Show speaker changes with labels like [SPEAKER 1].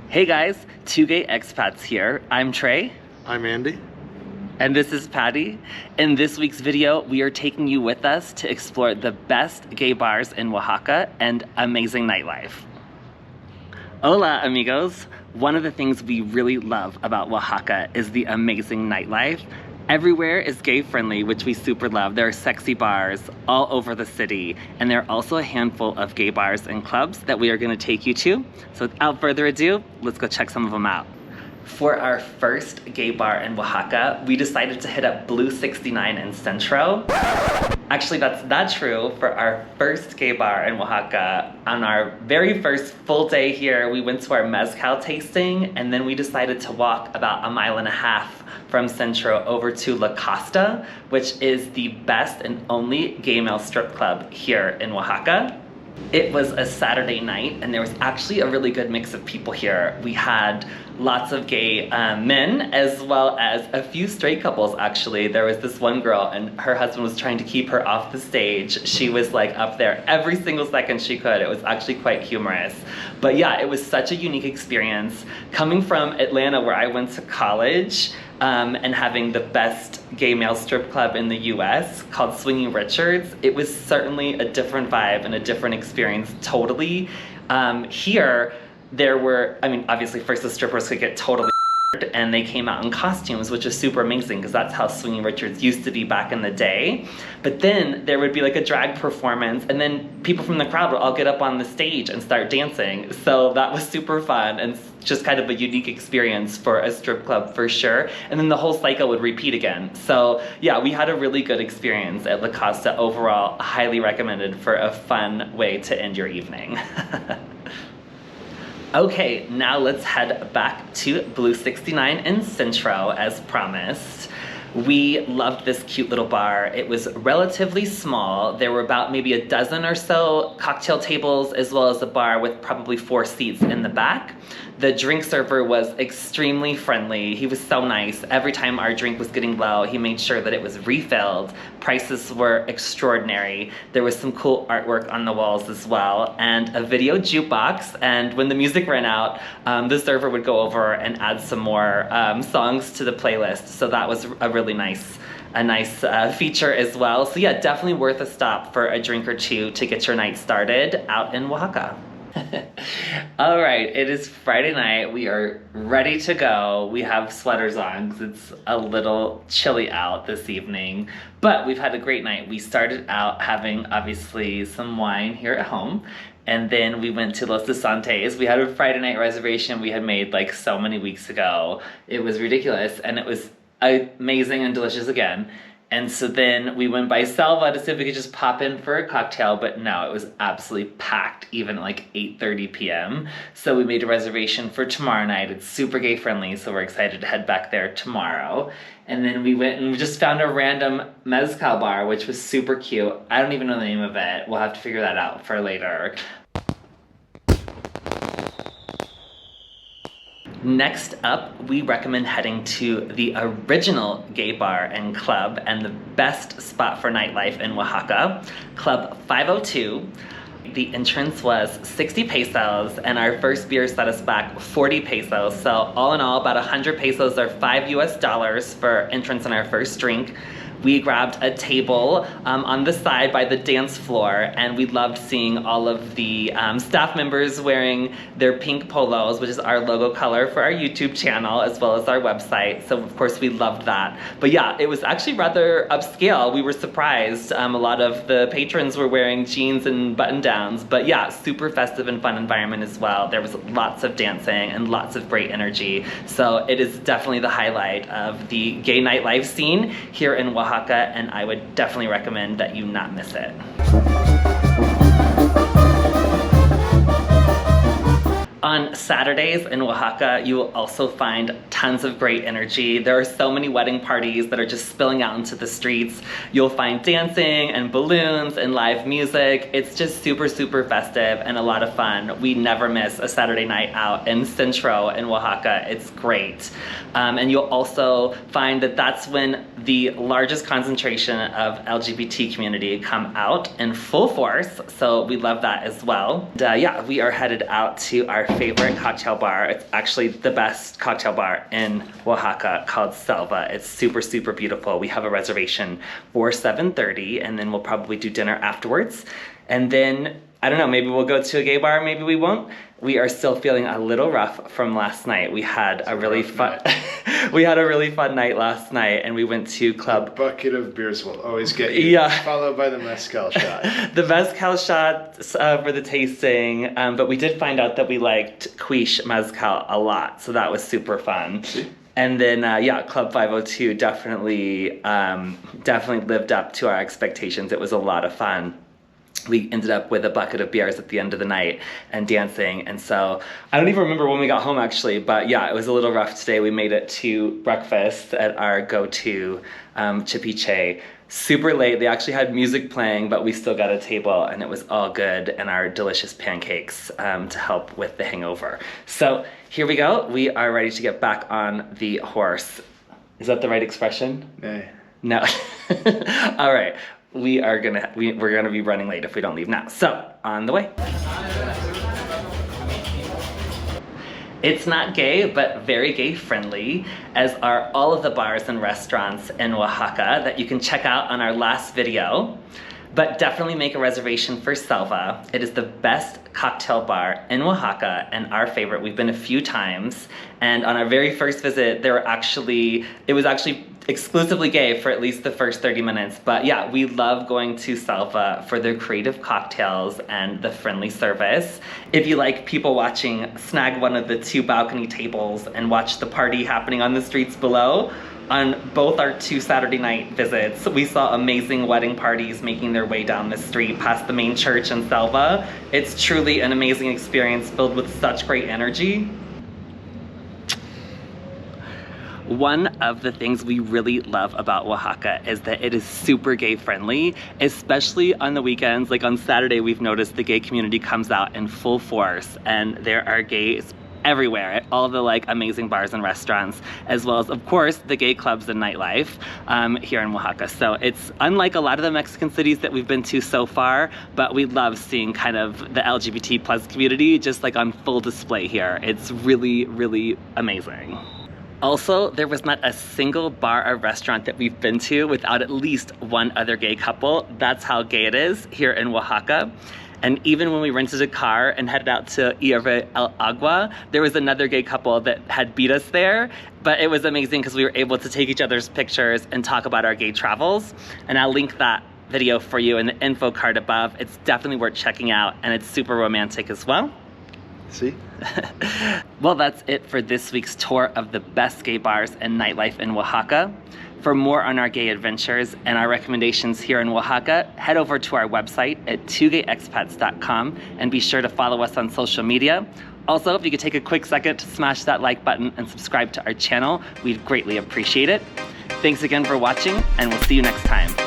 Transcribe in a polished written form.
[SPEAKER 1] Hey guys, Two Gay Expats here. I'm Trey.
[SPEAKER 2] I'm Andy.
[SPEAKER 1] And this is Patty. In this week's video, we are taking you with us to explore the best gay bars in Oaxaca and amazing nightlife. Hola, amigos. One of the things we really love about Oaxaca is the amazing nightlife. Everywhere is gay friendly, which we super love. There are sexy bars all over the city, and there are also a handful of gay bars and clubs that we are going to take you to. So without further ado, let's go check some of them out. For our first gay bar in Oaxaca, we decided to hit up Blue 69 in Centro. Actually, that's not true. For our first gay bar in Oaxaca, on our very first full day here, we went to our mezcal tasting, and then we decided to walk about 1.5 miles from Centro over to La Costa, which is the best and only gay male strip club here in Oaxaca. It was a Saturday night, and there was actually a really good mix of people here. We had lots of gay men, as well as a few straight couples, actually. There was this one girl, and her husband was trying to keep her off the stage. She was like up there every single second she could. It was actually quite humorous. But yeah, it was such a unique experience. Coming from Atlanta, where I went to college, and having the best gay male strip club in the US called Swinging Richards, it was certainly a different vibe and a different experience totally. Here, there were, obviously first the strippers could get totally and they came out in costumes, which is super amazing because that's how Swinging Richards used to be back in the day. But then there would be like a drag performance, and then people from the crowd would all get up on the stage and start dancing. So that was super fun and just kind of a unique experience for a strip club for sure. And then the whole cycle would repeat again. So yeah, we had a really good experience at La Costa overall. Highly recommended for a fun way to end your evening. Okay, now let's head back to Blue 69 in Centro as promised. We loved this cute little bar. It was relatively small. There were about maybe a dozen or so cocktail tables, as well as a bar with probably 4 seats in the back. The drink server was extremely friendly. He was so nice. Every time our drink was getting low, he made sure that it was refilled. Prices were extraordinary. There was some cool artwork on the walls as well, and a video jukebox. And when the music ran out, the server would go over and add some more songs to the playlist. So that was a really nice feature as well. So yeah, definitely worth a stop for a drink or two to get your night started out in Oaxaca. All right, it is Friday night. We are ready to go. We have sweaters on because it's a little chilly out this evening, but we've had a great night. We started out having obviously some wine here at home, and then we went to Los Desantes. We had a Friday night reservation we had made like so many weeks ago. It was ridiculous, and it was amazing and delicious again. And so then we went by Selva to see if we could just pop in for a cocktail, but no, it was absolutely packed even at like 8:30 p.m. So we made a reservation for tomorrow night. It's super gay friendly, so we're excited to head back there tomorrow. And then we went and we just found a random mezcal bar, which was super cute. I don't even know the name of it. We'll have to figure that out for later. Next up, we recommend heading to the original gay bar and club and the best spot for nightlife in Oaxaca, Club 502. The entrance was 60 pesos, and our first beer set us back 40 pesos. So all in all, about 100 pesos or $5 US for entrance on our first drink. We grabbed a table on the side by the dance floor, and we loved seeing all of the staff members wearing their pink polos, which is our logo color for our YouTube channel, as well as our website. So of course we loved that. But yeah, it was actually rather upscale. We were surprised. A lot of the patrons were wearing jeans and button downs, but yeah, super festive and fun environment as well. There was lots of dancing and lots of great energy. So it is definitely the highlight of the gay nightlife scene here in Oaxaca, and I would definitely recommend that you not miss it. On Saturdays in Oaxaca, you will also find tons of great energy. There are so many wedding parties that are just spilling out into the streets. You'll find dancing and balloons and live music. It's just super, super festive and a lot of fun. We never miss a Saturday night out in Centro in Oaxaca. It's great. And you'll also find that that's when the largest concentration of LGBT community come out in full force. So we love that as well. And, yeah, we are headed out to our favorite cocktail bar. It's actually the best cocktail bar in Oaxaca, called Selva. It's super, super beautiful. We have a reservation for 7:30, and then we'll probably do dinner afterwards. And then, I don't know, maybe we'll go to a gay bar, maybe we won't. We are still feeling a little rough from last night. We had a really fun we had a really fun night last night, and we went to club.
[SPEAKER 2] A bucket of beers will always get you.
[SPEAKER 1] Yeah.
[SPEAKER 2] Followed by the mezcal shot.
[SPEAKER 1] The mezcal shot for the tasting, but we did find out that we liked quiche mezcal a lot, so that was super fun.
[SPEAKER 2] See?
[SPEAKER 1] And then, yeah, Club 502 definitely lived up to our expectations. It was a lot of fun. We ended up with a bucket of beers at the end of the night and dancing. And so I don't even remember when we got home, actually. But yeah, it was a little rough today. We made it to breakfast at our go-to Chipiche super late. They actually had music playing, but we still got a table, and it was all good, and our delicious pancakes to help with the hangover. So here we go. We are ready to get back on the horse. Is that the right expression?
[SPEAKER 2] Nay.
[SPEAKER 1] No. All right. We're gonna be running late if we don't leave now. So, on the way. It's not gay, but very gay friendly, as are all of the bars and restaurants in Oaxaca that you can check out on our last video. But definitely make a reservation for Selva. It is the best cocktail bar in Oaxaca and our favorite. We've been a few times, and on our very first visit, it was actually exclusively gay for at least the first 30 minutes. But yeah, we love going to Selva for their creative cocktails and the friendly service. If you like people watching, snag one of the 2 balcony tables and watch the party happening on the streets below. On both our 2 Saturday night visits, we saw amazing wedding parties making their way down the street past the main church in Selva. It's truly an amazing experience filled with such great energy. One of the things we really love about Oaxaca is that it is super gay friendly, especially on the weekends. Like on Saturday, we've noticed the gay community comes out in full force, and there are gays everywhere at all the amazing bars and restaurants, as well as, of course, the gay clubs and nightlife here in Oaxaca. So it's unlike a lot of the Mexican cities that we've been to so far, but we love seeing kind of the LGBT plus community just on full display here. It's really, really amazing. Also, there was not a single bar or restaurant that we've been to without at least one other gay couple. That's how gay it is here in Oaxaca. And even when we rented a car and headed out to Hierve el Agua, there was another gay couple that had beat us there. But it was amazing because we were able to take each other's pictures and talk about our gay travels. And I'll link that video for you in the info card above. It's definitely worth checking out, and it's super romantic as well.
[SPEAKER 2] See?
[SPEAKER 1] Well, that's it for this week's tour of the best gay bars and nightlife in Oaxaca. For more on our gay adventures and our recommendations here in Oaxaca, head over to our website at 2gayexpats.com and be sure to follow us on social media. Also, if you could take a quick second to smash that like button and subscribe to our channel, we'd greatly appreciate it. Thanks again for watching, and we'll see you next time.